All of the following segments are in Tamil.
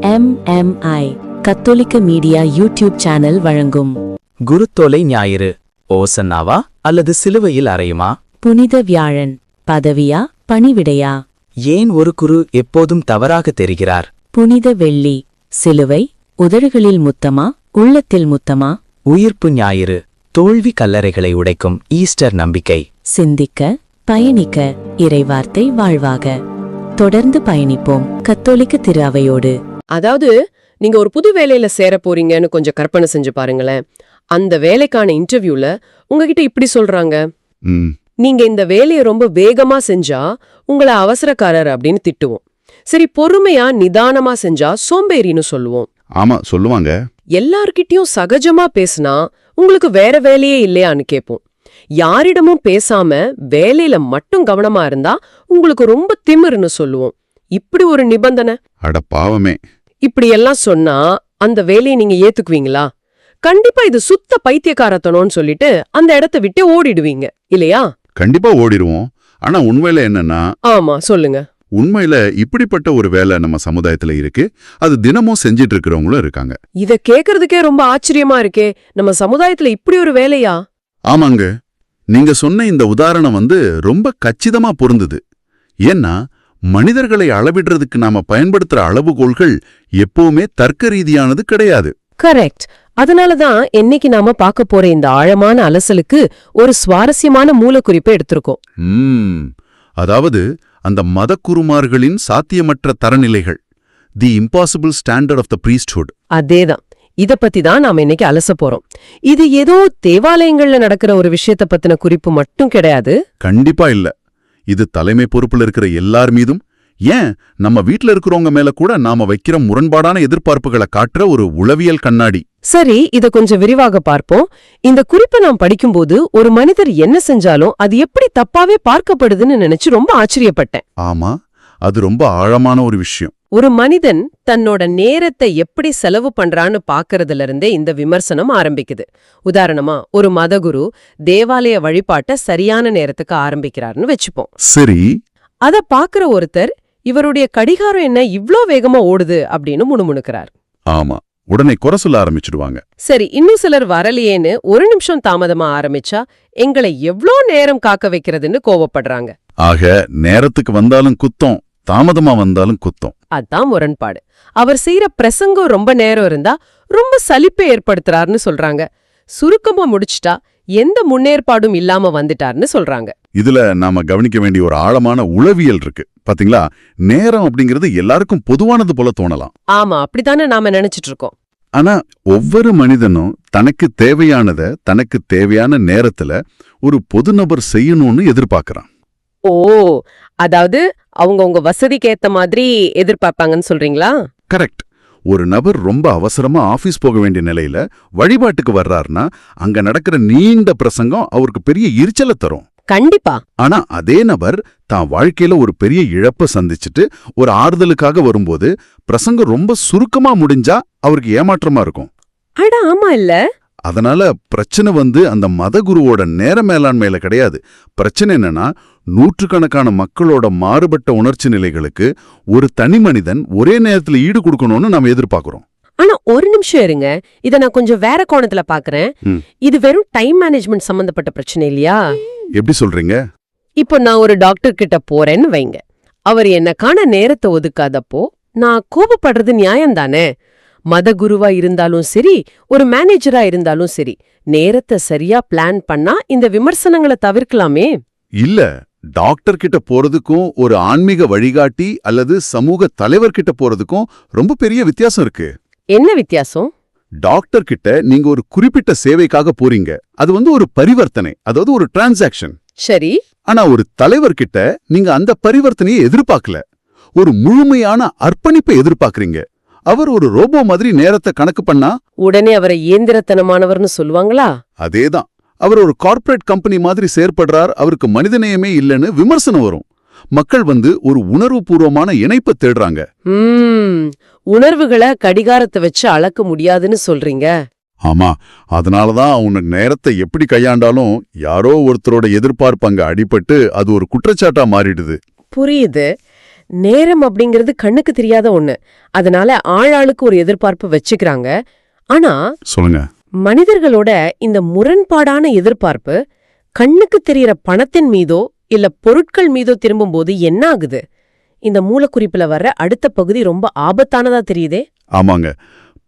MMI கத்தோலிக்க மீடியா யூடியூப் சேனல் வழங்கும் குருத்தோலை ஞாயிறு ஓசன்னாவா அல்லது சிலுவையில் அறையுமா? புனித வியாழன் பதவியா பணிவிடையா? ஏன் ஒரு குரு எப்போதும் தவறாக தெரிகிறார்? புனித வெள்ளி சிலுவை உதடுகளில் முத்தமா உள்ளத்தில் முத்தமா? உயிர்ப்பு ஞாயிறு தோல்வி கல்லறைகளை உடைக்கும் ஈஸ்டர் நம்பிக்கை. சிந்திக்க பயணிக்க இறைவார்த்தை வாழ்வாக. தொடர்ந்து பயணிப்போம் கத்தோலிக்க திரு அவையோடு. அதாவது நீங்க ஒரு புது வேலையில சேர போறீங்கன்னு கொஞ்சம் கற்பனை செஞ்சு பாருங்களேன். அந்த வேலைக்கான இன்டர்வியூல உங்ககிட்ட இப்படி சொல்றாங்க, நீங்க இந்த வேலையை ரொம்ப வேகமா செஞ்சா உங்களை அவசரக்காரர் அப்படின்னு திட்டுவோம். சரி, பொறுமையா நிதானமா செஞ்சா சோம்பேறின்னு சொல்லுவோம். ஆமா சொல்லுவாங்க. எல்லார்கிட்டயும் சகஜமா பேசினா உங்களுக்கு வேற வேலையே இல்லையான்னு கேட்போம். யாரிடமும் பேசாம வேலையில மட்டும் கவனமா இருந்தா உங்களுக்கு ரொம்ப திமிருன்னு சொல்லுவோம். இப்படி ஒரு நிபந்தனை, அட பாவமே. இப்படி எல்லாம் சொன்னா அந்த வேலையை நீங்க ஏத்துக்குவீங்களா? கண்டிப்பா இது சுத்த பைத்தியக்காரத்தனோன்னு சொல்லிட்டு அந்த இடத்த விட்டு ஓடிடுவீங்க இல்லையா? கண்டிப்பா ஓடிடுவோம். ஆனா உண்மையில என்னன்னா, ஆமா சொல்லுங்க. உண்மையில இப்படிப்பட்ட ஒரு வேலை நம்ம சமுதாயத்துல இருக்கு. அது தினமும் செஞ்சிட்டு இருக்கிறவங்களும் இருக்காங்க. இத கேக்குறதுக்கே ரொம்ப ஆச்சரியமா இருக்கே. நம்ம சமுதாயத்துல இப்படி ஒரு வேலையா? ஆமாங்க, நீங்க சொன்ன இந்த உதாரணம் ரொம்ப கச்சிதமா பொருந்துது. ஏன்னா மனிதர்களை அளவிடுறதுக்கு நாம பயன்படுத்துற அளவுகோல்கள் எப்பவுமே தர்க்க ரீதியானது கிடையாது. கரெக்ட். அதனாலதான் இன்னைக்கு நாம பார்க்க போற இந்த ஆழமான அலசலுக்கு ஒரு சுவாரஸ்யமான மூலக்குறிப்பை எடுத்திருக்கோம். அதாவது அந்த மதக்குருமார்களின் சாத்தியமற்ற தரநிலைகள், the impossible standard of the priesthood. அதேதான். இத பத்தி தான் நாம இன்னைக்கு அலச போறோம். இது ஏதோ தேவாலயங்கள்ல நடக்கிற ஒரு விஷயத்த பத்தின குறிப்பு மட்டும் கிடையாது. கண்டிப்பா இல்ல. இது தலைமை பொறுப்புல இருக்கிற எல்லார் மீதும், ஏன் நம்ம வீட்ல இருக்கிறவங்க மேல கூட நாம வைக்கிற முரண்பாடான எதிர்பார்ப்புகளை காட்டுற ஒரு உளவியல் கண்ணாடி. சரி, இத கொஞ்சம் விரிவாக பார்ப்போம். இந்த குறிப்பை நாம் படிக்கும்போது ஒரு மனிதர் என்ன செஞ்சாலும் அது எப்படி தப்பாவே பார்க்கப்படுதுன்னு நினைச்சு ரொம்ப ஆச்சரியப்பட்டேன். ஆமா, அது ரொம்ப ஆழமான ஒரு விஷயம். ஒரு மனிதன் தன்னோட நேரத்தை எப்படி செலவு பண்றான்னு பாக்கறதுல இருந்தே இந்த விமர்சனம் ஆரம்பிக்குது. உதாரணமா, ஒரு மதகுரு தேவாலய வழிபாட்ட சரியான நேரத்துக்கு ஆரம்பிக்கிறார்னு வச்சுப்போம். சரி, அத பாக்குற ஒருத்தர் இவருடைய கடிகாரம் என்ன இவ்ளோ வேகமா ஓடுது அப்படின்னு முணுமுணுக்கிறார். ஆமா, உடனே குறை சொல்ல ஆரம்பிச்சிடுவாங்க. சரி, இன்னும் சிலர் வரலையேன்னு ஒரு நிமிஷம் தாமதமா ஆரம்பிச்சா எங்களை எவ்ளோ நேரம் காக்க வைக்கிறதுன்னு கோவப்படுறாங்க. ஆக நேரத்துக்கு வந்தாலும் குத்தம், தாமதமா வந்தாலும் குத்தம். அதான் முரண்பாடு. அவர் செய்யற பிரசங்கம் ரொம்ப நேரம் இருந்தா ரொம்ப சலிப்பை ஏற்படுத்துறாருன்னு சொல்றாங்க. சுருக்கமா முடிச்சிட்டா எந்த முன்னேற்பாடும் இல்லாம வந்துட்டார்னு சொல்றாங்க. இதுல நாம கவனிக்க வேண்டிய ஒரு ஆழமான உளவியல் இருக்கு பாத்தீங்களா? நேரம் அப்படிங்கிறது எல்லாருக்கும் பொதுவானது போல தோணலாம். ஆமா, அப்படித்தானே நாம நினைச்சிட்டு இருக்கோம். ஆனா ஒவ்வொரு மனிதனும் தனக்கு தேவையானத தனக்கு தேவையான நேரத்துல ஒரு பொது நபர் செய்யணும்னு எதிர்பார்க்கறான். ஓ, அதாவது அவங்க வசதிக்கு ஏத்த மாதிரி எதிர்பார்ப்பாங்கன்னு சொல்றீங்களா? கரெக்ட். ஒரு நபர் ரொம்ப அவசரமா ஆபீஸ் போக வேண்டிய நிலையில வழிபாட்டுக்கு வர்றாருன்னா அங்க நடக்கிற நீண்ட பிரசங்கம் அவருக்கு பெரிய எரிச்சலை தரும். கண்டிப்பா. ஆனா அதே நபர் தான் வாழ்க்கையில ஒரு பெரிய இழப்ப சந்திச்சுட்டு ஒரு ஆறுதலுக்காக வரும்போது பிரசங்கம் ரொம்ப சுருக்கமா முடிஞ்சா அவருக்கு ஏமாற்றமா இருக்கும். அட ஆமா இல்ல. அதனால பிரச்சனை அந்த மதகுருவோட நேர மேலாண்மையில கிடையாது. பிரச்சனை என்னன்னா, நூற்றுக்கணக்கான மக்களோட மாறுபட்ட உணர்ச்சி நிலைகளுக்கு ஒரு தனி மனிதன் ஒரே நேரத்துல ஈடு கொடுக்கணும்னு நாம எதிர்பார்க்கிறோம். ஆனா ஒரு நிமிஷம் இருங்க, இத நான் கொஞ்சம் வேற கோணத்துல பாக்குறேன். இது வெறும் டைம் மேனேஜ்மெண்ட் சம்பந்தப்பட்ட பிரச்சனை இல்லையா? எப்படி சொல்றீங்க? இப்போ நான் ஒரு டாக்டர் கிட்ட போறேன்னு வைங்க. அவர் எனக்கான நேரத்தை ஒதுக்காதப்போ நான் கோபப்படுறது நியாயம்தானே? மதகுருவா இருந்தாலும் சரி, ஒரு மேனேஜரா இருந்தாலும் சரி, நேரத்தை சரியா பிளான் பண்ணா இந்த விமர்சனங்களை தவிர்க்கலாமே. இல்ல, டாக்டர் கிட்ட போறதுக்கும் ஒரு ஆன்மீக வழிகாட்டி அல்லது சமூக தலைவர் கிட்ட போறதுக்கும் ரொம்ப பெரிய வித்தியாசம் இருக்கு. என்ன வித்தியாசம்? டாக்டர் கிட்ட நீங்க ஒரு குறிப்பிட்ட சேவைக்காக போறீங்க. அது ஒரு பரிவர்த்தனை, அதாவது ஒரு டிரான்சாக்ஷன். சரி. ஆனா ஒரு தலைவர் கிட்ட நீங்க அந்த பரிவர்த்தனையை எதிர்பார்க்கல, ஒரு முழுமையான அர்ப்பணிப்பை எதிர்பார்க்கறீங்க. அவர் ஒரு ரோபோ மாதிரி நேரத்தை கணக்கு பண்ணா உடனே அவரை இயந்திரத்தனமானவர்னு சொல்லுவாங்களா? அதேதான். அவர் ஒரு கார்ப்பரேட் கம்பெனி மாதிரி செயற்படுறார், அவருக்கு மனிதநேயமே இல்லைன்னு விமர்சனம் வரும். மக்கள் ஒரு உணர்வுபூர்வமான இணைப்பை தேடுறாங்க. உணர்வுகளை கடிகாரத்தை வச்சு அளக்க முடியாதுன்னு சொல்றீங்க. ஆமா, அதனாலதான் உனக்கு நேரத்தை எப்படி கையாண்டாலும் யாரோ ஒருத்தரோட எதிர்பார்ப்பு அங்க அடிபட்டு அது ஒரு குற்றச்சாட்டா மாறிடுது. புரியுது. நேரம் அப்படிங்கிறது கண்ணுக்கு தெரியாத ஒண்ணு. அதனால ஆளாளுக்கு ஒரு எதிர்பார்ப்பு வச்சுக்கிறாங்க. ஆனா சொல்லுங்க, மனிதர்களோட இந்த முரண்பாடான எதிர்பார்ப்பு கண்ணுக்கு தெரியற பணத்தின் மீதோ இல்ல பொருட்கள் மீதோ திரும்பும்போது என்ன ஆகுது? இந்த மூலக்குறிப்புல வர்ற அடுத்த பகுதி ரொம்ப ஆபத்தானதா தெரியுதே. ஆமாங்க.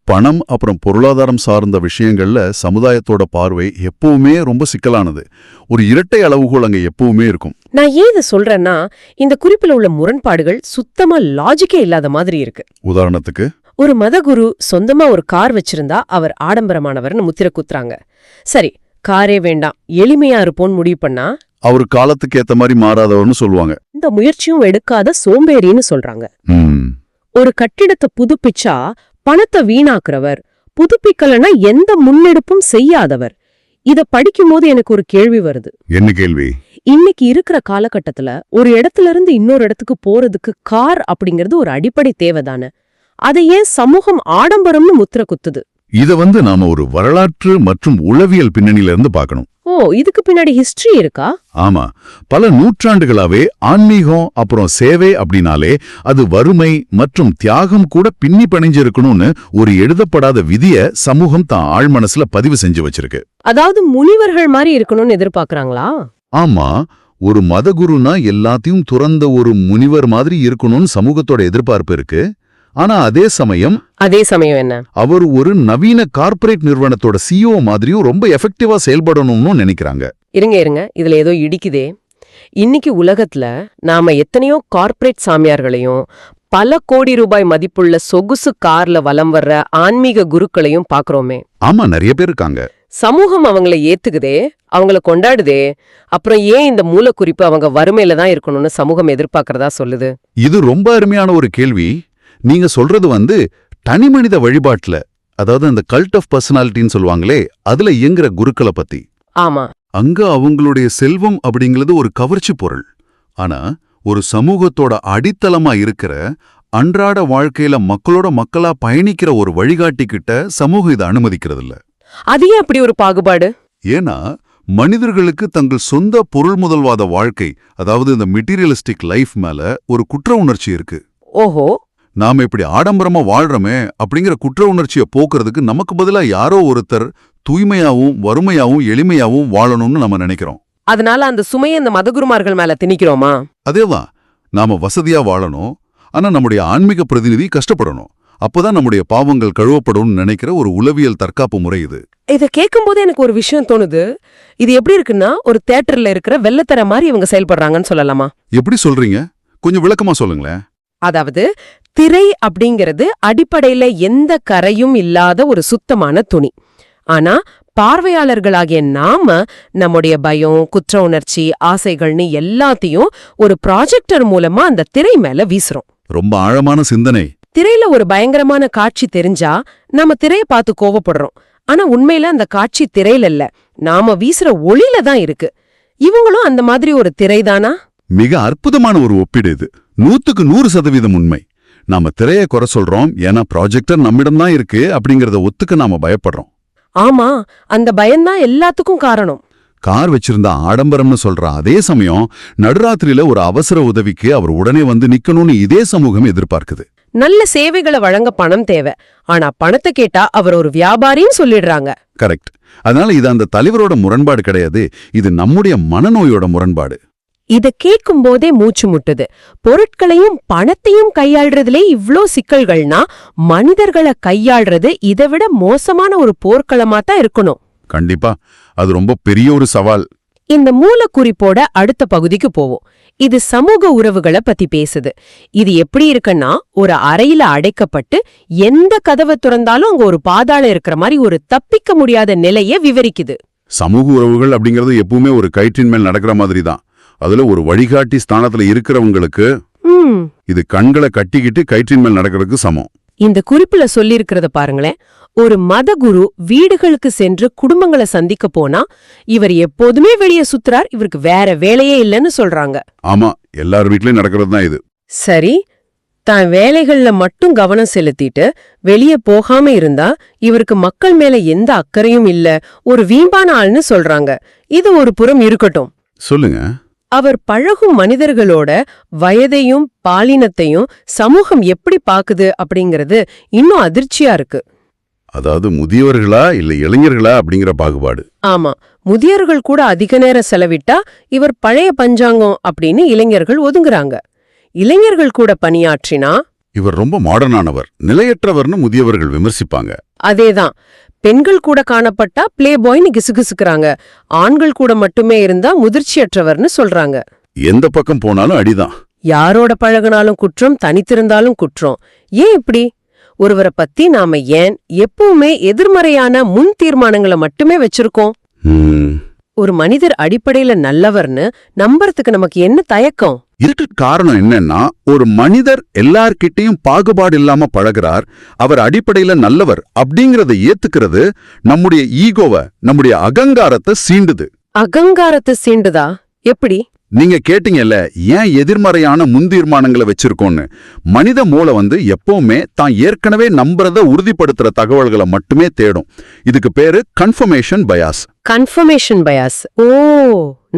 பணம் அப்புறம் பொருளாதாரம் சார்ந்த விஷயங்கள்ல சமுதாயத்தோட பார்வை எப்பவுமே ரொம்ப சிக்கலானது. ஒரு இரட்டை அளவுகோல் அங்க எப்பவுமே இருக்கும். நான் ஏன் இதை சொல்றேன்னா, இந்த குறிப்பில் உள்ள முரண்பாடுகள் சுத்தமா லாஜிக்கே இல்லாத மாதிரி இருக்கு. உதாரணத்துக்கு, ஒரு மதகுரு சொந்தமா ஒரு கார் வச்சிருந்தா அவர் ஆடம்பரமானவர்னு முத்திர குத்துறாங்க. சரி, காரே வேண்டாம், எளிமையா இருப்போன்னு முடிவு பண்ணா அவர் காலத்துக்கு ஏத்த மாதிரி மாறாதவர்னு சொல்லுவாங்க. இந்த முயற்சியும் எடுக்காத சோம்பேறின்னு சொல்றாங்க. ஒரு கட்டிடத்தை புதுப்பிச்சா பணத்தை வீணாக்குறவர், புதுப்பிக்கலன்னா எந்த முன்னெடுப்பும் செய்யாதவர். இத படிக்கும்போது எனக்கு ஒரு கேள்வி வருது. என்ன கேள்வி? இன்னைக்கு இருக்கிற காலகட்டத்துல ஒரு இடத்துல இருந்து இன்னொரு இடத்துக்கு போறதுக்கு கார் அப்படிங்கிறது ஒரு அடிப்படை தேவைதானே. அதை ஏன் சமூகம் ஆடம்பரம்னு முத்திர குத்துது? இத நாம ஒரு வரலாற்று மற்றும் உளவியல் பின்னணியில இருந்து பார்க்கணும். ஓ, இதுக்கு பின்னாடி ஹிஸ்டரி இருக்கா? ஆமா, பல நூற்றாண்டுகளாவே ஆன்மீகம் அப்புறம் சேவை அப்படின்னாலே அது வறுமை மற்றும் தியாகம் கூட பின்னி பிணைஞ்சிருக்கணும்னு ஒரு எழுதப்படாத விதிய சமூகம் தான் ஆழ்மனசுல பதிவு செஞ்சு வச்சிருக்கு. அதாவது முனிவர்கள் மாதிரி இருக்கணும்னு எதிர்பார்க்கறாங்களா? ஆமா, ஒரு மதகுருனா எல்லாத்தையும் துறந்த ஒரு முனிவர் மாதிரி இருக்கணும்னு சமூகத்தோட எதிர்பார்ப்பு இருக்கு. ஆனா அதே சமயம் என்ன, அவர் ஒரு நவீன கார்ப்பரேட் நிறுவனத்தோட சிஇஓ மாதிரியும் ரொம்ப எஃபெக்டிவா செயல்படணும்னு நினைக்கிறாங்க. இருங்க, இதுல ஏதோ இடிக்குதே. இன்னைக்கு உலகத்துல நாம எத்தனையோ கார்ப்பரேட் சாமியார்களையும் பல கோடி ரூபாய் மதிப்புள்ள சொகுசு கார்ல வலம் வர்ற ஆன்மீக குருக்களையும் பாக்குறோமே. ஆமா, நிறைய பேர் இருக்காங்க. சமூகம் அவங்கள ஏத்துக்குதே, அவங்கள கொண்டாடுதே. அப்புறம் ஏன் இந்த மூலக்குறிப்பு அவங்க வறுமையில தான் இருக்கணும்னு சமூகம் எதிர்பார்க்கறதா சொல்லுது? இது ரொம்ப அருமையான ஒரு கேள்வி. நீங்க சொல்றது தனிமனித வழிபாட்டுல, அதாவது அந்த கல்ட் ஆஃப் பர்சனாலிட்டின்னு சொல்லுவாங்களே, அதுல இயங்குற குருக்களை பத்தி. ஆமா, அங்க அவங்களுடைய செல்வம் அப்படிங்கிறது ஒரு கவர்ச்சி பொருள். ஆனா ஒரு சமூகத்தோட அடித்தளமா இருக்கிற அன்றாட வாழ்க்கையில மக்களோட மக்களா பயணிக்கிற ஒரு வழிகாட்டி கிட்ட சமூகம் இதை அனுமதிக்கிறது இல்ல. அது ஏன் அப்படி ஒரு பாகுபாடு? ஏன்னா மனிதர்களுக்கு தங்கள் சொந்த பொருள் முதல்வாத வாழ்க்கை, அதாவது இந்த மெட்டீரியலிஸ்டிக் லைஃப் மேல ஒரு குற்ற உணர்ச்சி இருக்கு. ஓஹோ, நாம இப்படி ஆடம்பரமா வாழ்றோமே அப்படிங்கிற குற்ற உணர்ச்சியை போக்குறதுக்கு நமக்கு பதிலா யாரோ ஒருத்தர் தூய்மையாவும் வறுமையாவும் எளிமையாவும் வாழணும்னு நம்ம நினைக்கிறோம். அதனால அந்த சுமையை இந்த மதகுருமார்கள் மேல திணிக்கிறோமா? அதேதான், நாம வசதியா வாழணும், ஆனா நம்முடைய ஆன்மீக பிரதிநிதி கஷ்டப்படணும். அப்பதான் நம்முடைய பாவங்கள் கழுவப்படும் நினைக்கிற ஒரு உளவியல் தற்காப்பு முறை இது. இத கேட்கும்போது எனக்கு ஒரு விஷயம் தோணுது. இது எப்படி இருக்குன்னா, ஒரு தியேட்டர்ல இருக்கிற வெள்ளத்தர மாதிரி இவங்க செயல்படுறாங்கன்னு சொல்லலாமா? எப்படி சொல்றீங்க? கொஞ்சம் விளக்கமா சொல்லுங்களேன். அதாவது திரை அப்படிங்கிறது அடிப்படையில எந்த கரையும் இல்லாத ஒரு சுத்தமான துணி. ஆனா பார்வையாளர்களாகிய நாம நம்முடைய பயம், குற்ற உணர்ச்சி, ஆசைகள்னு எல்லாத்தையும் ஒரு ப்ராஜெக்டர் மூலமா அந்த திரை மேல வீசுறோம். ரொம்ப ஆழமான சிந்தனை. திரையில ஒரு பயங்கரமான காட்சி தெரிஞ்சா நாம திரைய பார்த்து கோவப்படுறோம். ஆனா உண்மையில அந்த காட்சி திரையில இல்ல, நாம வீசுற ஒளியில தான் இருக்கு. இவங்களும் அந்த மாதிரி ஒரு திரைதானா? மிக அற்புதமான ஒரு ஒப்பீடு இது. 100% உண்மை. நாம திரைய குறை சொல்றோம், ஏன்னா ப்ராஜெக்டர் நம்மிடம்தான் இருக்கு அப்படிங்கறத ஒத்துக்க நாம பயப்படுறோம். ஆமா, அந்த பயம்தான் எல்லாத்துக்கும் காரணம். கார் வச்சிருந்த ஆடம்பரம்னு சொல்ற அதே சமயம் நடுராத்திரியில ஒரு அவசர உதவிக்கு அவர் உடனே வந்து நிக்கணும்னு இதே சமூகம் எதிர்பார்க்குது. நல்ல சேவைகளை வழங்க பணம் தேவை, ஆனா பணத்தை கேட்டா அவர் ஒரு வியாபாரின்னு சொல்லிடுறாங்க. கரெக்ட். அதனால இது அந்த தலைவரோட முரண்பாடு கிடையாது, இது நம்முடைய மனநோயோட முரண்பாடு. இத கேட்கும் போதே மூச்சு முட்டுது. பொருட்களையும் பணத்தையும் கையாள்றதுலே இவ்ளோ சிக்கல்கள்னா மனிதர்களை கையாள்றது இதை விட மோசமான ஒரு போர்க்களமா தான் இருக்கணும். கண்டிப்பா, அது ரொம்ப பெரிய ஒரு சவால். இந்த மூலக்குறிப்போட அடுத்த பகுதிக்கு போவோம். இது சமூக உறவுகளை பத்தி பேசுது. இது எப்படி இருக்குன்னா, ஒரு அறையில அடைக்கப்பட்டு எந்த கதவை திறந்தாலும் அங்க ஒரு பாதாளம் இருக்கிற மாதிரி ஒரு தப்பிக்க முடியாத நிலைய விவரிக்குது. சமூக உறவுகள் அப்படிங்கறது எப்பவுமே ஒரு கயிற்றின் மேல் நடக்கிற மாதிரி தான். அதுல ஒரு வழிகாட்டி ஸ்தானத்துல இருக்கிறவங்களுக்கு இது கண்களை கட்டிக்கிட்டு கயிற்றின் மேல் நடக்கிறதுக்கு சமம். இந்த குறிப்புல சொல்லியிருக்கிறத பாருங்களேன். ஒரு மதகுரு வீடுகளுக்கு சென்று குடும்பங்களை சந்திக்க போனா இவர் எப்போதுமே வெளியே சுத்துறார், இவருக்கு வேற வேலையே இல்லைன்னு சொல்றாங்க. ஆமா, எல்லார் வீட்லயும் நடக்கிறது தான் இது. சரி, தான் வேலைகள்ல மட்டும் கவனம் செலுத்திட்டு வெளியே போகாம இருந்தா இவருக்கு மக்கள் மேல எந்த அக்கறையும் இல்ல, ஒரு வீம்பான ஆள்னு சொல்றாங்க. இது ஒரு புறம் இருக்கட்டும். சொல்லுங்க. அவர் பழகும் மனிதர்களோட வயதையும் பாலினத்தையும் சமூகம் எப்படி பாக்குது அப்படிங்கிறது இன்னும் அதிர்ச்சியா இருக்கு. அதாவது முதியவர்களா இல்ல இளைஞர்களா அப்படிங்கிற பாகுபாடு. ஆமா, முதியவர்கள் கூட அதிக நேரம் செலவிட்டா இவர் பழைய பஞ்சாங்கம் அப்படின்னு இளைஞர்கள் ஒதுங்குறாங்க. இளைஞர்கள் கூட பணியாற்றினா இவர் ரொம்ப மாடர்னானவர், நிலையற்றவர்னு முதியவர்கள் விமர்சிப்பாங்க. அதேதான். பெண்கள் கூட காணப்பட்டா பிளே பாய்னு கிசுகிசுக்குறாங்க. ஆண்கள் கூட மட்டுமே இருந்தா முதிர்ச்சியற்றவர்னு சொல்றாங்க. எந்த பக்கம் போனாலும் அடிதான். யாரோட பழகினாலும் குற்றம், தனித்திருந்தாலும் குற்றம். ஏன் இப்படி? ஒருவரை பத்தி நாம ஏன் எப்பவுமே எதிர்மறையான முன் தீர்மானங்களை மட்டுமே வச்சிருக்கோம்? ஒரு மனிதர் அடிப்படையில நல்லவர்னு நம்புறதுக்கு நமக்கு என்ன தயக்கம்? இதுக்கு காரணம் என்னன்னா, ஒரு மனிதர் எல்லார்கிட்டையும் பாகுபாடு இல்லாம பழகுறார், அவர் அடிப்படையில நல்லவர் அப்படிங்கறத ஏத்துக்கிறது நம்முடைய ஈகோவை, நம்முடைய அகங்காரத்தை சீண்டுது. அகங்காரத்தை சீண்டுதா? எப்படி? நீங்க கேட்டீங்கல்ல, ஏன் எதிர்மறையான முன்தீர்மானங்களை வச்சிருக்கோன்னு. மனித மூளை எப்பவுமே தான் ஏற்கனவே நம்புறத உறுதிப்படுத்துற தகவல்களை மட்டுமே தேடும். இதுக்கு பேரு கன்ஃபர்மேஷன் பயாஸ். Confirmation bias. ஓ,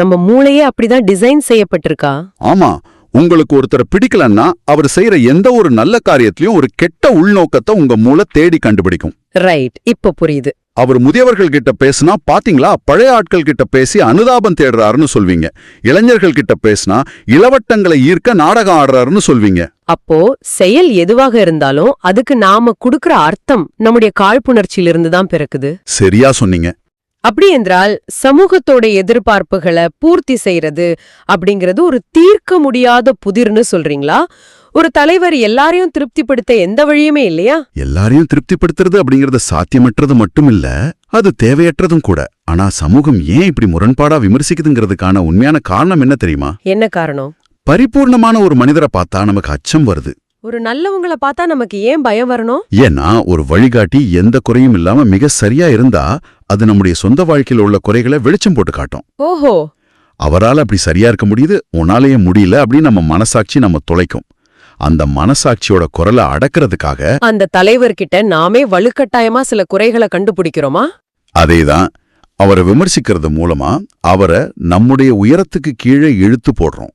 நம்ம மூளையே அப்படிதான் டிசைன் செய்யப்பட்டிருக்கா? ஆமா. உங்களுக்கு ஒருத்தரை பிடிக்கலன்னா அவர் செய்யற எந்த ஒரு நல்ல காரியத்திலயும் ஒரு கெட்ட உள்நோக்கத்தை உங்க மூளை தேடி கண்டுபிடிக்கும். ரைட், இப்ப புரியுது. அவர் முதியவர்கள் கிட்ட பேசினா, பாத்தீங்களா பழைய ஆட்கள் கிட்ட பேசி அனுதாபம் தேடுறாருன்னு சொல்வீங்க. இளைஞர்கள் கிட்ட பேசினா இளவட்டங்களை ஈர்க்க நாடகம் ஆடுறாருன்னு சொல்வீங்க. அப்போ செயல் எதுவாக இருந்தாலும் அதுக்கு நாம குடுக்கற அர்த்தம் நம்முடைய காழ்ப்புணர்ச்சியிலிருந்து தான் பிறக்குது. சரியா சொன்னீங்க. அப்படி என்றால் சமூகத்தோட எதிர்பார்ப்புகளை பூர்த்தி செய்யறது அப்படிங்கிறது ஒரு தீர்க்க முடியாத புதிர்னு சொல்றீங்களா? ஒரு தலைவர் எல்லாரையும் திருப்திப்படுத்த எந்த வழியுமே இல்லையா? எல்லாரையும் திருப்திப்படுத்துறது அப்படிங்கறது சாத்தியமற்றது மட்டும் இல்ல, அது தேவையற்றதும் கூட. ஆனா சமூகம் ஏன் இப்படி முரண்பாடா விமர்சிக்குதுங்கிறதுக்கான உண்மையான காரணம் என்ன தெரியுமா? என்ன காரணம்? பரிபூர்ணமான ஒரு மனிதரை பார்த்தா நமக்கு அச்சம் வருது. ஒரு நல்லவங்களை பார்த்தா நமக்கு ஏன் பயம் வரணும்? ஏன்னா ஒரு வழிகாட்டி எந்த குறையும் இல்லாம மிக சரியா இருந்தா அது நம்முடைய சொந்த வாழ்க்கையில் உள்ள குறைகளை வெளிச்சம் போட்டு காட்டும். ஓஹோ, அவரால் அப்படி சரியா இருக்க முடியுது, உன்னாலேயே முடியல அப்படின்னு நம்ம மனசாட்சி நம்ம துளைக்கும். அந்த மனசாட்சியோட குரலை அடக்கிறதுக்காக அந்த தலைவர்கிட்ட நாமே வலுக்கட்டாயமா சில குறைகளை கண்டுபிடிக்கிறோமா? அதேதான். அவரை விமர்சிக்கிறது மூலமா அவரை நம்முடைய உயரத்துக்கு கீழே இழுத்து போடுறோம்.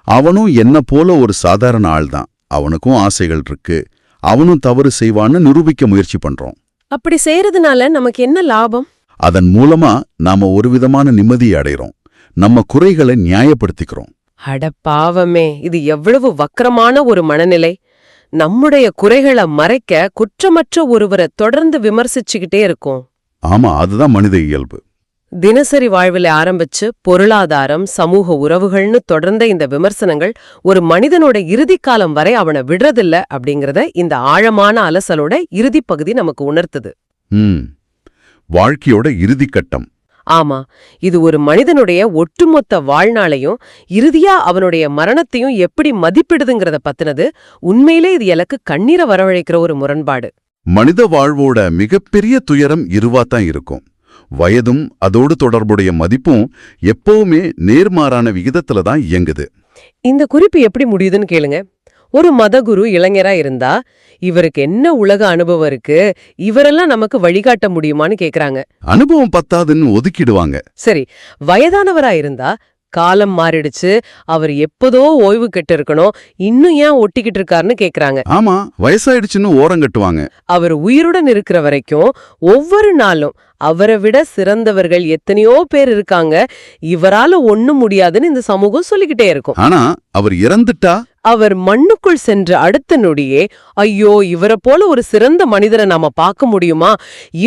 அவனும் என்ன போல ஒரு சாதாரண ஆள்தான், அவனுக்கும் ஆசைகள் இருக்கு, அவனும் தவறு செய்வான்னு நிரூபிக்க முயற்சி பண்றோம். அப்படி செய்யறதுனால நமக்கு என்ன லாபம்? அதன் மூலமா நாம ஒரு விதமான நிம்மதியை அடைகிறோம், நம்ம குறைகளை நியாயப்படுத்திக்கிறோம். அட பாவமே, இது எவ்வளவு வக்கரமான ஒரு மனநிலை! நம்முடைய குறைகளை மறைக்க குற்றமற்ற ஒருவரை தொடர்ந்து விமர்சிச்சுக்கிட்டே இருக்கும். ஆமா, அதுதான் மனித இயல்பு. தினசரி வாழ்வில் ஆரம்பிச்சு பொருளாதாரம், சமூக உறவுகள்னு தொடர்ந்த இந்த விமர்சனங்கள் ஒரு மனிதனோட இறுதிக்காலம் வரை அவனை விடுறதில்ல அப்படிங்கறத இந்த ஆழமான அலசலோட இறுதி பகுதி நமக்கு உணர்த்துது. வாழ்க்கையோட இறுதிக்கட்டம். ஆமா, இது ஒரு மனிதனுடைய ஒட்டுமொத்த வாழ்நாளையும் இறுதியா அவனுடைய மரணத்தையும் எப்படி மதிப்பிடுதுங்கிறத பத்தினது. உண்மையிலே இது எனக்கு கண்ணீரை வரவழைக்கிற ஒரு முரண்பாடு. மனித வாழ்வோட மிகப்பெரிய துயரம் இருவாத்தான் இருக்கும். வயதும் அதோடு தொடர்புடைய மதிப்பும் எப்பவுமே நேர்மாறான விகிதத்துல தான் இயங்குது. இந்த குறிப்பு எப்படி முடியுதுன்னு கேளுங்க. ஒரு மதகுரு இளைஞரா இருந்தா இவருக்கு என்ன உலக அனுபவம் இருக்கு, இவரெல்லாம் நமக்கு வழிகாட்ட முடியுமான்னு கேக்குறாங்க. அனுபவம் பத்தாதுன்னு ஒதுக்கிடுவாங்க. சரி, வயதானவரா இருந்தா காலம் மாறிடுச்சு, அவர் எப்போதோ ஓய்வு கெட்டு இருக்கணும், இன்னும் ஏன் ஒட்டிக்கிட்டு இருக்காருன்னு கேக்குறாங்க. ஆமா, வயசாயிடுச்சுன்னு ஓரங்கட்டுவாங்க. அவர் உயிருடன் இருக்கிற வரைக்கும் ஒவ்வொரு நாளும் அவரை விட சிறந்தவர்கள் எத்தனையோ பேர் இருக்காங்க, இவரால ஒண்ணும் முடியாதுன்னு இந்த சமூகம் சொல்லிக்கிட்டே இருக்கும். ஆனா அவர் இறந்துட்டா அவர் மண்ணுக்குள் சென்ற அடுத்த நொடியே, ஐயோ இவரை போல ஒரு சிறந்த மனிதரை நாம பார்க்க முடியுமா,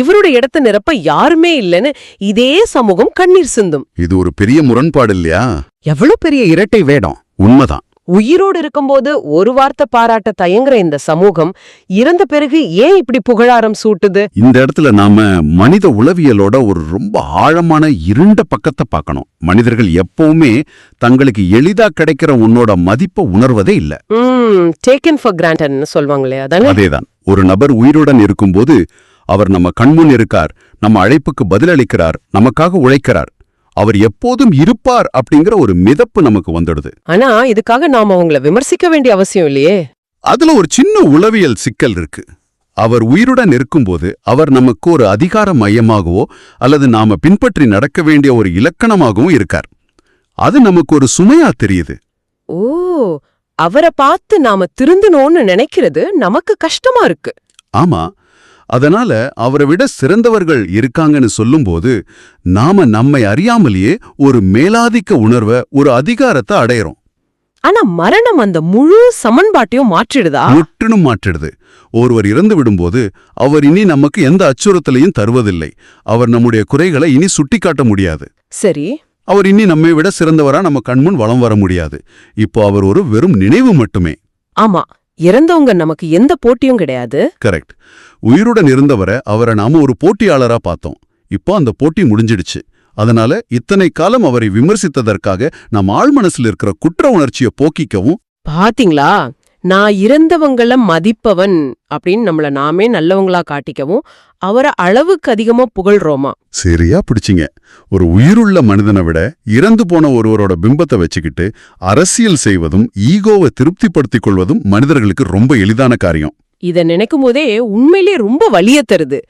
இவருடைய இடத்தை நிரப்ப யாருமே இல்லைன்னு இதே சமூகம் கண்ணீர் சிந்தும். இது ஒரு பெரிய முரண்பாடு இல்லையா? எவ்வளவு பெரிய இரட்டை வேடம்! உண்மைதான். உயிரோடு இருக்கும்போது ஒரு வார்த்தை பாராட்ட தயங்குற இந்த சமூகம் இறந்த பிறகு ஏன் இப்படி புகழாரம் சூட்டுது? இந்த இடத்துல நாம மனித உளவியலோட ஒரு ரொம்ப ஆழமான இருண்ட பக்கத்தை பார்க்கணும். மனிதர்கள் எப்பவுமே தங்களுக்கு எளிதா கிடைக்கிற உன்னோட மதிப்பை உணர்வதே இல்ல. டேக்கன் ஃபார் கிராண்டட்னு சொல்வாங்களே, அதானே? அதேதான். ஒரு நபர் உயிருடன் இருக்கும்போது அவர் நம்ம கண்முன் இருக்கார், நம்ம அழைப்புக்கு பதிலளிக்கிறார், நமக்காக உழைக்கிறார், அவர் எப்போதும் இருப்பார் அப்படிங்கிற ஒரு மிதப்பு நமக்கு வந்துடுது. ஆனா இதுக்காக நாம அவங்கள விமர்சிக்க வேண்டிய அவசியம் இல்லையே. அதுல ஒரு சின்ன உளவியல் சிக்கல் இருக்கு. அவர் உயிருடன் இருக்கும்போது அவர் நமக்கு ஒரு அதிகார மையமாகவோ அல்லது நாம பின்பற்றி நடக்க வேண்டிய ஒரு இலக்கணமாகவும் இருக்கார். அது நமக்கு ஒரு சுமையா தெரியுது. ஓ, அவரை பார்த்து நாம திருந்தணும்னு நினைக்கிறது நமக்கு கஷ்டமா இருக்கு. ஆமா, அதனால அவரை விட சிறந்தவர்கள் இருக்காங்கன்னு சொல்லும்போது நாம நம்மை அறியாமலேயே ஒரு மேலாதிக்க உணர்வை, ஒரு அதிகாரத்தை அடையறோம். ஆனா மரணம் அந்த முழு சமன்பாட்டையும் மாற்றிடுதா? முற்றிலும் மாற்றிடுது. ஒருவர் இறந்து விடும்போது அவர் இனி நமக்கு எந்த அச்சுறுத்தலையும் தருவதில்லை. அவர் நம்முடைய குறைகளை இனி சுட்டிக்காட்ட முடியாது. சரி. அவர் இனி நம்மை விட சிறந்தவரா நம்ம கண்முன் வலம் வர முடியாது. இப்போ அவர் ஒரு வெறும் நினைவு மட்டுமே. ஆமா, இறந்தவங்க நமக்கு எந்த போட்டியும் கிடையாது. கரெக்ட். உயிருடன் இருந்தவரை அவரை நாம ஒரு போட்டியாளரா பார்த்தோம். இப்போ அந்த போட்டி முடிஞ்சிடுச்சு. அதனால இத்தனை காலம் அவரை விமர்சித்ததற்காக நம் ஆழ்மனசில் இருக்கிற குற்ற உணர்ச்சியை போக்கிக்கவும். பாத்தீங்களா, நான் இறந்தவங்கள மதிப்பவன் அப்படின்னு நம்மள நாமே நல்லவங்களா காட்டிக்கவும் அவரை அளவுக்கு அதிகமா புகழ்றோமா? சரியா பிடிச்சிங்க. ஒரு உயிருள்ள மனிதனை விட இறந்து போன ஒருவரோட பிம்பத்தை வச்சுக்கிட்டு அரசியல் செய்வதும் ஈகோவை திருப்திப்படுத்திக் கொள்வதும் மனிதர்களுக்கு ரொம்ப எளிதான காரியம். இத நினைக்கும் போதே உண்மையிலே ரொம்ப வலிய தருது.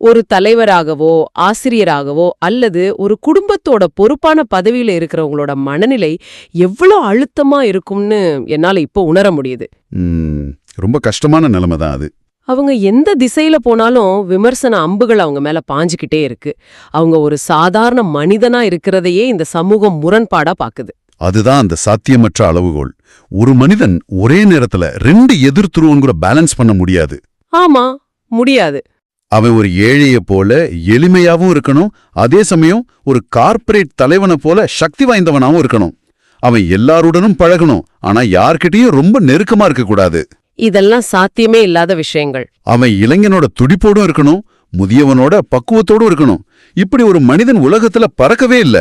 ஒரு தலைவராகவோ ஆசிரியராகவோ அல்லது ஒரு குடும்பத்தோட பொறுப்பான பதவியில இருக்கிறவங்களோட மனநிலை எவ்வளோ அழுத்தமா இருக்கும்னு என்னால இப்போ உணர முடியுது. ரொம்ப கஷ்டமான நிலைமை தான் அது. அவங்க எந்த திசையில போனாலும் விமர்சன அம்புகள் அவங்க மேல பாஞ்சுக்கிட்டே இருக்கு. அவங்க ஒரு சாதாரண மனிதனா இருக்கிறதையே இந்த சமூகம் முரண்பாடா பாக்குது. அதுதான் அந்த சாத்தியமற்ற அளவுகோல். ஒரு மனிதன் ஒரே நேரத்துல 2 எதிர்த்துருவன் கூட பேலன்ஸ் பண்ண முடியாது. ஆமா, முடியாது. அவன் ஒரு ஏழைய போல எளிமையாவும் இருக்கணும், அதே சமயம் ஒரு கார்ப்பரேட் தலைவனை போல சக்தி வாய்ந்தவனாவும் இருக்கணும். அவன் எல்லாருடனும் பழகணும், ஆனா யார்கிட்டயும் ரொம்ப நெருக்கமா இருக்கக்கூடாது. இதெல்லாம் சாத்தியமே இல்லாத விஷயங்கள். அவன் இளைஞனோட துடிப்போடும் இருக்கணும், முதியவனோட பக்குவத்தோடும் இருக்கணும். இப்படி ஒரு மனிதன் உலகத்துல பறக்கவே இல்ல.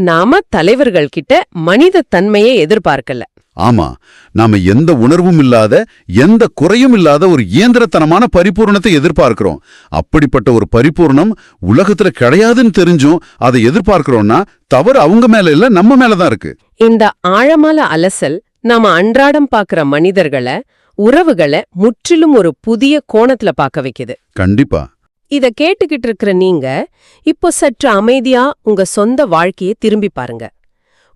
நாம தலைவர்கள் கிட்ட மனித தன்மையை எதிர்பார்க்கல. ஆமா, நாம எந்த உணர்வும் இல்லாத, எந்த குறையும் இல்லாத ஒரு இயந்திரத்தனமான பரிபூர்ணத்தை எதிர்பார்க்கிறோம். அப்படிப்பட்ட ஒரு பரிபூர்ணம் உலகத்துல கிடையாதுன்னு தெரிஞ்சும் அதை எதிர்பார்க்கிறோம்னா தவறு அவங்க மேல இல்ல, நம்ம மேலதான் இருக்கு. இந்த ஆழமான அலசல் நாம அன்றாடம் பாக்குற மனிதர்களை, உறவுகளை முற்றிலும் ஒரு புதிய கோணத்துல பார்க்க வைக்குது. கண்டிப்பா. இத கேட்டுக்கிட்டு இருக்கிற நீங்க இப்போ சற்று அமைதியா உங்க சொந்த வாழ்க்கையை திரும்பி பாருங்க.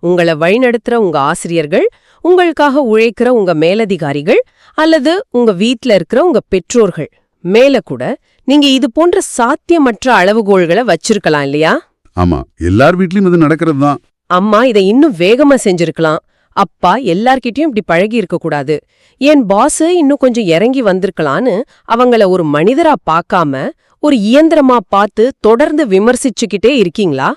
உங்களை வழிநடத்துற உங்க ஆசிரியர்கள், உங்களுக்காக உழைக்கிற உங்க மேலதிகாரிகள், அல்லது உங்க வீட்ல இருக்கிற உங்க பெற்றோர்கள் மேல கூட நீங்க இது போன்ற சாத்தியமற்ற அளவுகோல்களை வச்சிருக்கலாம் இல்லையா? ஆமா, எல்லார் வீட்லயும் இது நடக்கிறது தான். அம்மா இதை இன்னும் வேகமா செஞ்சிருக்கலாம், அப்பா எல்லார்கிட்டயும் இப்படி பழகி இருக்க கூடாது, என் பாஸ் இன்னும் கொஞ்சம் இறங்கி வந்திருக்கலான்னு அவங்கள ஒரு மனிதரா பார்க்காம ஒரு இயந்திரமா பார்த்து தொடர்ந்து விமர்சிச்சுக்கிட்டே இருக்கீங்களா?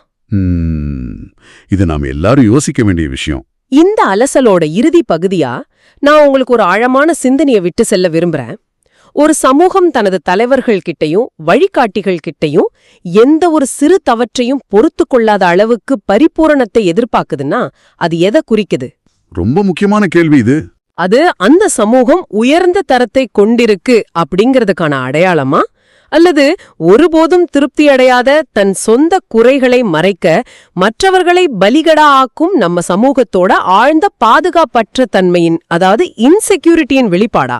இது நாம எல்லாரும் யோசிக்க வேண்டிய விஷயம். இந்த அலசலோட இறுதி பகுதியா நான் உங்களுக்கு ஒரு ஆழமான சிந்தனையை விட்டு செல்ல விரும்புறேன். ஒரு சமூகம் தனது தலைவர்கள் கிட்டையும் வழிகாட்டிகள் கிட்டையும் எந்த ஒரு சிறு தவற்றையும் பொறுத்து கொள்ளாத அளவுக்கு பரிபூரணத்தை எதிர்பார்க்குதுன்னா அது எதை குறிக்குது? ரொம்ப முக்கியமான கேள்வி இது. அது அந்த சமூகம் உயர்ந்த தரத்தை கொண்டிருக்கு அப்படிங்கிறதுக்கான அடையாளமா, அல்லது ஒருபோதும் திருப்தியடையாத தன் சொந்த குறைகளை மறைக்க மற்றவர்களை பலிகடா ஆக்கும் நம்ம சமூகத்தோட ஆழ்ந்த பாதுகாப்பற்ற தன்மையின், அதாவது இன்செக்யூரிட்டியின் வெளிப்பாடா?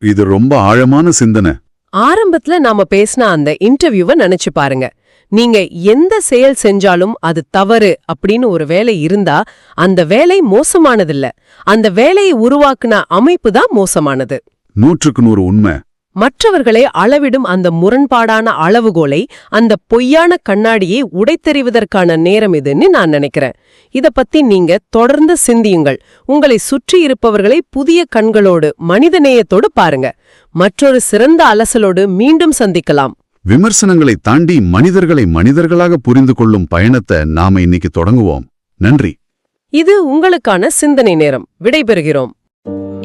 இது ரொம்ப ஆழமான சிந்தனை. ஆரம்பத்துல நாம பேசின அந்த இன்டர்வியூவை நினைச்சு பாருங்க. நீங்க எந்த செயல் செஞ்சாலும் அது தவறு அப்படின்னு ஒரு வேலை இருந்தா அந்த வேலை மோசமானதில்ல, அந்த வேலையை உருவாக்குன அமைப்பு தான் மோசமானது. 100% உண்மை. மற்றவர்களை அளவிடும் அந்த முரண்பாடான அளவுகோலை, அந்த பொய்யான கண்ணாடியை உடைத்தெறிவதற்கான நேரம் இதுன்னு நான் நினைக்கிறேன். இத பத்தி நீங்க தொடர்ந்து சிந்தியுங்கள். உங்களை சுற்றி இருப்பவர்களை புதிய கண்களோடு, மனிதநேயத்தோடு பாருங்க. மற்றொரு சிறந்த அலசலோடு மீண்டும் சந்திக்கலாம். விமர்சனங்களை தாண்டி மனிதர்களை மனிதர்களாக புரிந்து கொள்ளும் பயணத்தை நாம இன்னைக்கு தொடங்குவோம். நன்றி. இது உங்களுக்கான சிந்தனை நேரம். விடைபெறுகிறோம்.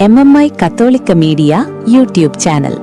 MMI கத்தோலிக்க மீடியா யூடியூப் சேனல்.